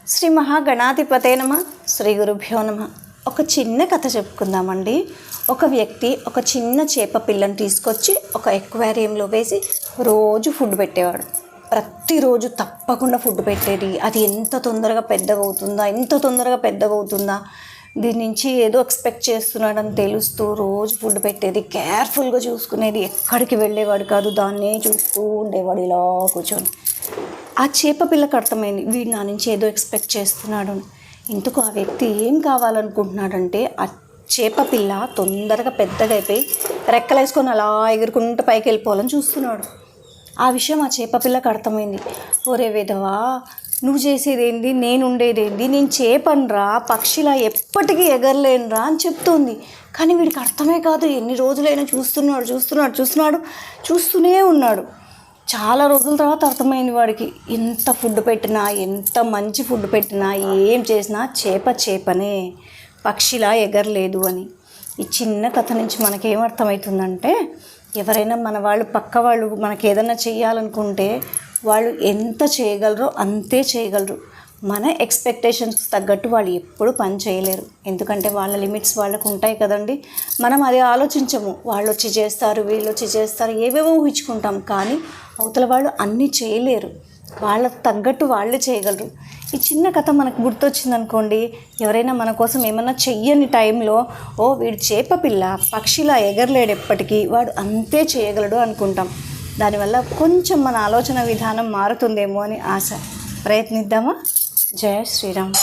శ్రీ మహాగణాధిపతే నమ. శ్రీ గురుభ్యో నమ. ఒక చిన్న కథ చెప్పుకుందామండి. ఒక వ్యక్తి ఒక చిన్న చేప పిల్లని తీసుకొచ్చి ఒక ఎక్వేరియంలో వేసి రోజు ఫుడ్ పెట్టేవాడు. ప్రతిరోజు తప్పకుండా ఫుడ్ పెట్టేది. అది ఎంత తొందరగా పెద్దగా అవుతుందా దీని నుంచి ఏదో ఎక్స్పెక్ట్ చేస్తున్నాడని తెలుస్తూ రోజు ఫుడ్ పెట్టేది. కేర్ఫుల్గా చూసుకునేది. ఎక్కడికి వెళ్ళేవాడు కాదు, దాన్నే చూస్తూ ఉండేవాడు ఇలా కూర్చొని. ఆ చేప పిల్లకి అర్థమైంది, వీడు నా నుంచి ఏదో ఎక్స్పెక్ట్ చేస్తున్నాడు. ఇందుకు ఆ వ్యక్తి ఏం కావాలనుకుంటున్నాడంటే ఆ చేప పిల్ల తొందరగా పెద్దగా అయిపోయి రెక్కలేసుకొని అలా ఎగురుకుంటూ పైకి వెళ్ళిపోవాలని చూస్తున్నాడు. ఆ విషయం ఆ చేప పిల్లకి అర్థమైంది. ఒరే విధవా, నువ్వు చేసేదేంటి, నేను ఉండేదేంటి, నేను చేపనరా, పక్షిలా ఎప్పటికీ ఎగరలేనురా అని చెప్తుంది. కానీ వీడికి అర్థమే కాదు. ఎన్ని రోజులైనా చూస్తూనే ఉన్నాడు. చాలా రోజుల తర్వాత అర్థమైంది వాడికి, ఎంత ఫుడ్ పెట్టినా, ఎంత మంచి ఫుడ్ పెట్టినా, ఏం చేసినా చేపనే, పక్షిలా ఎగరలేదు అని. ఈ చిన్న కథ నుంచి మనకేమర్థమవుతుందంటే, ఎవరైనా మన వాళ్ళు పక్క వాళ్ళు మనకి ఏదైనా చేయాలనుకుంటే వాళ్ళు ఎంత చేయగలరో అంతే చేయగలరు. మన ఎక్స్పెక్టేషన్స్కి తగ్గట్టు వాళ్ళు ఎప్పుడు పని చేయలేరు. ఎందుకంటే వాళ్ళ లిమిట్స్ వాళ్ళకు ఉంటాయి కదండి. మనం అది ఆలోచించము. వాళ్ళు వచ్చి చేస్తారు, వీళ్ళు వచ్చి చేస్తారు, ఏవేవో ఊహించుకుంటాం. కానీ అవతల వాళ్ళు అన్నీ చేయలేరు. వాళ్ళకు తగ్గట్టు వాళ్ళే చేయగలరు. ఈ చిన్న కథ మనకు గుర్తొచ్చిందనుకోండి, ఎవరైనా మన కోసం ఏమన్నా చెయ్యని టైంలో, ఓ వీడు చేప పిల్ల, పక్షిలా ఎగరలేడు ఎప్పటికీ, వాడు అంతే చేయగలడు అనుకుంటాం. దానివల్ల కొంచెం మన ఆలోచన విధానం మారుతుందేమో అని ఆశ. ప్రయత్నిద్దామా? జయ శ్రీరామ్.